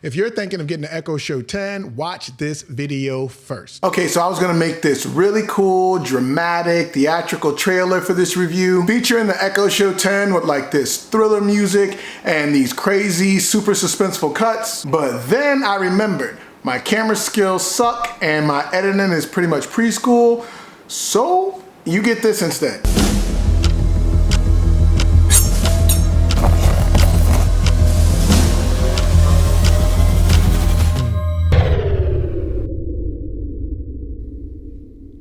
If you're thinking of getting the Echo Show 10, watch this video first. Okay, so I was gonna make this really cool, dramatic, theatrical trailer for this review, featuring the Echo Show 10 with like this thriller music and these crazy, super suspenseful cuts. But then I remembered my camera skills suck and my editing is pretty much preschool, so you get this instead.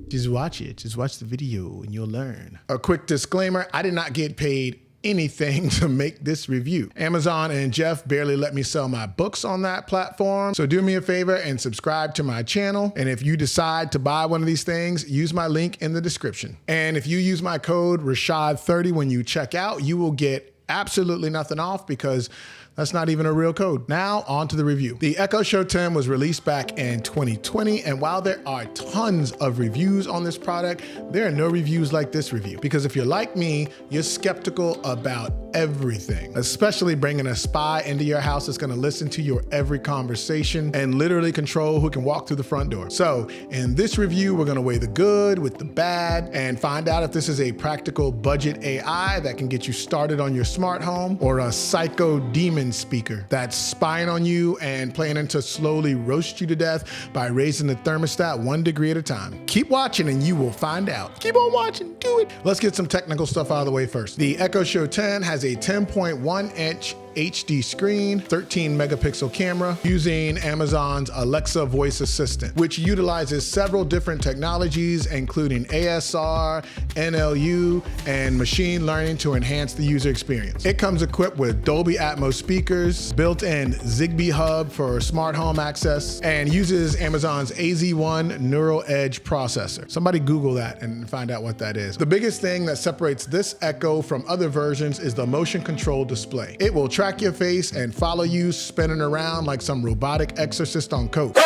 Just watch it. Just watch the video and you'll learn. A quick disclaimer, I did not get paid anything to make this review. Amazon and Jeff barely let me sell my books on that platform. So do me a favor and subscribe to my channel. And if you decide to buy one of these things, use my link in the description. And if you use my code Rashad30 when you check out, you will get absolutely nothing off because that's not even a real code. Now, on to the review. The Echo Show 10 was released back in 2020, and while there are tons of reviews on this product, there are no reviews like this review. Because if you're like me, you're skeptical about everything, especially bringing a spy into your house that's gonna listen to your every conversation and literally control who can walk through the front door. So, in this review, we're gonna weigh the good with the bad and find out if this is a practical budget AI that can get you started on your smart home or a psycho demon speaker that's spying on you and planning to slowly roast you to death by raising the thermostat 1 degree at a time. Keep watching and you will find out. Keep on watching, do it. Let's get some technical stuff out of the way first. The Echo Show 10 has a 10.1-inch HD screen, 13 megapixel camera using Amazon's Alexa voice assistant, which utilizes several different technologies, including ASR, NLU, and machine learning to enhance the user experience. It comes equipped with Dolby Atmos speakers, built-in Zigbee hub for smart home access, and uses Amazon's AZ1 Neural Edge processor. Somebody Google that and find out what that is. The biggest thing that separates this Echo from other versions is the motion control display. It will track your face and follow you spinning around like some robotic exorcist on coke.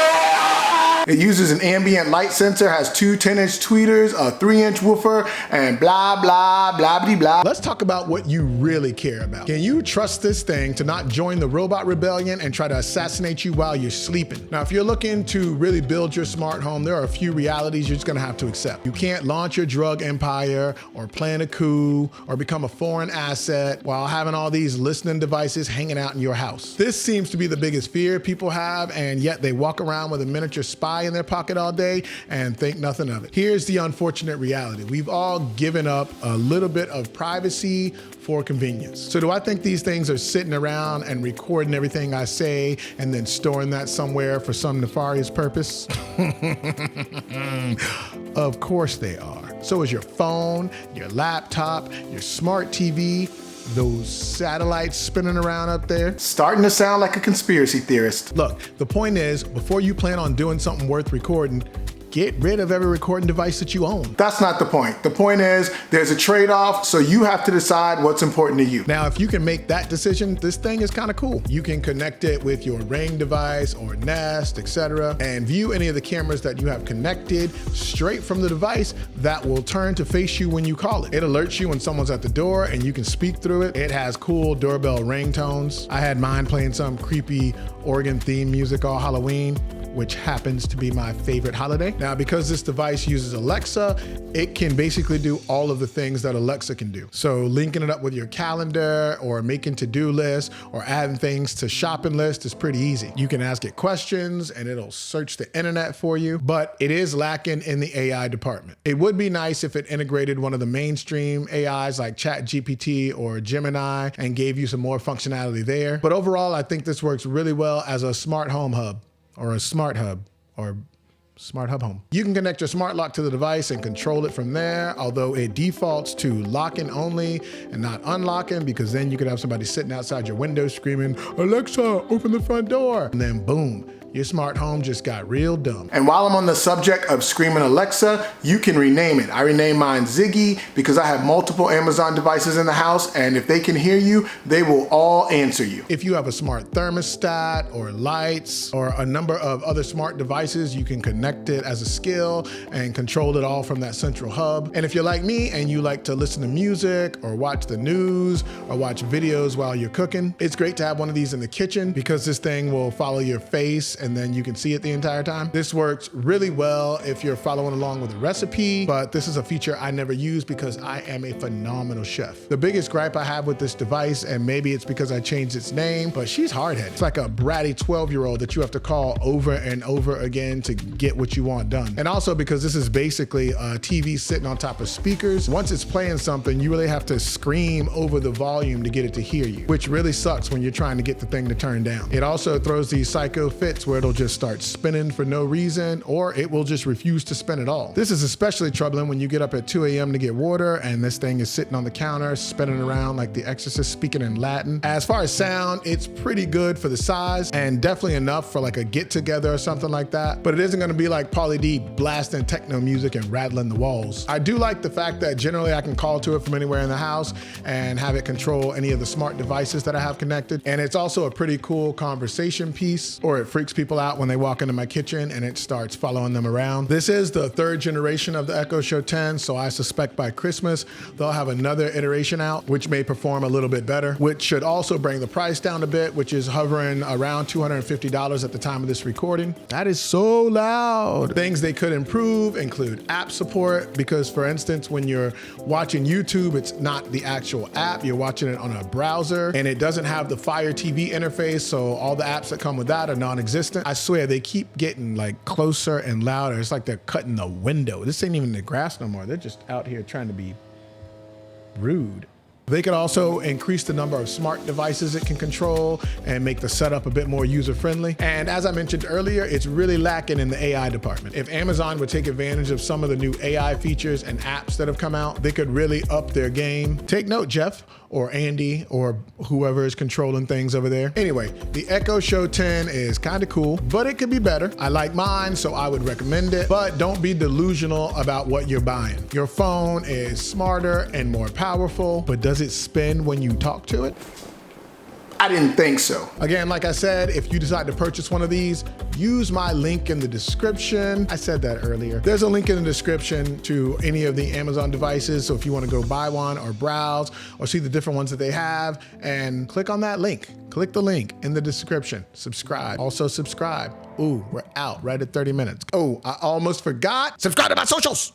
It uses an ambient light sensor, has 2 10-inch tweeters, a 3-inch woofer, and blah, blah, blah, blah, blah. Let's talk about what you really care about. Can you trust this thing to not join the robot rebellion and try to assassinate you while you're sleeping? Now, if you're looking to really build your smart home, there are a few realities you're just gonna have to accept. You can't launch your drug empire or plan a coup or become a foreign asset while having all these listening devices hanging out in your house. This seems to be the biggest fear people have, and yet they walk around with a miniature spy in their pocket all day and think nothing of it. Here's the unfortunate reality. We've all given up a little bit of privacy for convenience. So do I think these things are sitting around and recording everything I say and then storing that somewhere for some nefarious purpose? Of course they are. So is your phone, your laptop, your smart TV, those satellites spinning around up there. Starting to sound like a conspiracy theorist. Look, the point is, before you plan on doing something worth recording, get rid of every recording device that you own. That's not the point. The point is, there's a trade-off, so you have to decide what's important to you. Now, if you can make that decision, this thing is kind of cool. You can connect it with your Ring device or Nest, etc., and view any of the cameras that you have connected straight from the device that will turn to face you when you call it. It alerts you when someone's at the door and you can speak through it. It has cool doorbell ringtones. I had mine playing some creepy organ theme music all Halloween, which happens to be my favorite holiday. Now, because this device uses Alexa, it can basically do all of the things that Alexa can do. So linking it up with your calendar or making to-do lists or adding things to shopping lists is pretty easy. You can ask it questions and it'll search the internet for you, but it is lacking in the AI department. It would be nice if it integrated one of the mainstream AIs like ChatGPT or Gemini and gave you some more functionality there. But overall, I think this works really well as a smart home hub, or a smart hub, or smart hub home. You can connect your smart lock to the device and control it from there, although it defaults to locking only and not unlocking, because then you could have somebody sitting outside your window screaming, "Alexa, open the front door." And then boom, your smart home just got real dumb. And while I'm on the subject of screaming Alexa, you can rename it. I renamed mine Ziggy because I have multiple Amazon devices in the house, and if they can hear you, they will all answer you. If you have a smart thermostat or lights or a number of other smart devices, you can connect it as a skill and control it all from that central hub. And if you're like me and you like to listen to music or watch the news or watch videos while you're cooking, it's great to have one of these in the kitchen because this thing will follow your face and then you can see it the entire time. This works really well if you're following along with a recipe, but this is a feature I never use because I am a phenomenal chef. The biggest gripe I have with this device, and maybe it's because I changed its name, but she's hard-headed. It's like a bratty 12-year-old that you have to call over and over again to get what you want done. And also because this is basically a TV sitting on top of speakers. Once it's playing something, you really have to scream over the volume to get it to hear you, which really sucks when you're trying to get the thing to turn down. It also throws these psycho fits where it'll just start spinning for no reason, or it will just refuse to spin at all. This is especially troubling when you get up at 2 a.m. to get water and this thing is sitting on the counter spinning around like the Exorcist speaking in Latin. As far as sound, it's pretty good for the size and definitely enough for like a get together or something like that, but it isn't gonna be like Pauly D blasting techno music and rattling the walls. I do like the fact that generally I can call to it from anywhere in the house and have it control any of the smart devices that I have connected. And it's also a pretty cool conversation piece, or it freaks people out when they walk into my kitchen and it starts following them around. This is the 3rd generation of the Echo Show 10, so I suspect by Christmas they'll have another iteration out which may perform a little bit better, which should also bring the price down a bit, which is hovering around $250 at the time of this recording. That is so loud. Things they could improve include app support, because for instance, when you're watching YouTube, it's not the actual app, you're watching it on a browser and it doesn't have the Fire TV interface, so all the apps that come with that are non-existent. I swear they keep getting like closer and louder. It's like they're cutting the window. This ain't even the grass no more. They're just out here trying to be rude. They could also increase the number of smart devices it can control and make the setup a bit more user-friendly. And as I mentioned earlier, it's really lacking in the AI department. If Amazon would take advantage of some of the new AI features and apps that have come out, they could really up their game. Take note, Jeff, or Andy, or whoever is controlling things over there. Anyway, the Echo Show 10 is kind of cool, but it could be better. I like mine, so I would recommend it, but don't be delusional about what you're buying. Your phone is smarter and more powerful, but does it spin when you talk to it? I didn't think so. Again, like I said, if you decide to purchase one of these, use my link in the description. I said that earlier. There's a link in the description to any of the Amazon devices. So if you want to go buy one or browse or see the different ones that they have, and click on that link. Click the link in the description. Subscribe. Also subscribe. Ooh, we're out right at 30 minutes. Oh, I almost forgot. Subscribe to my socials.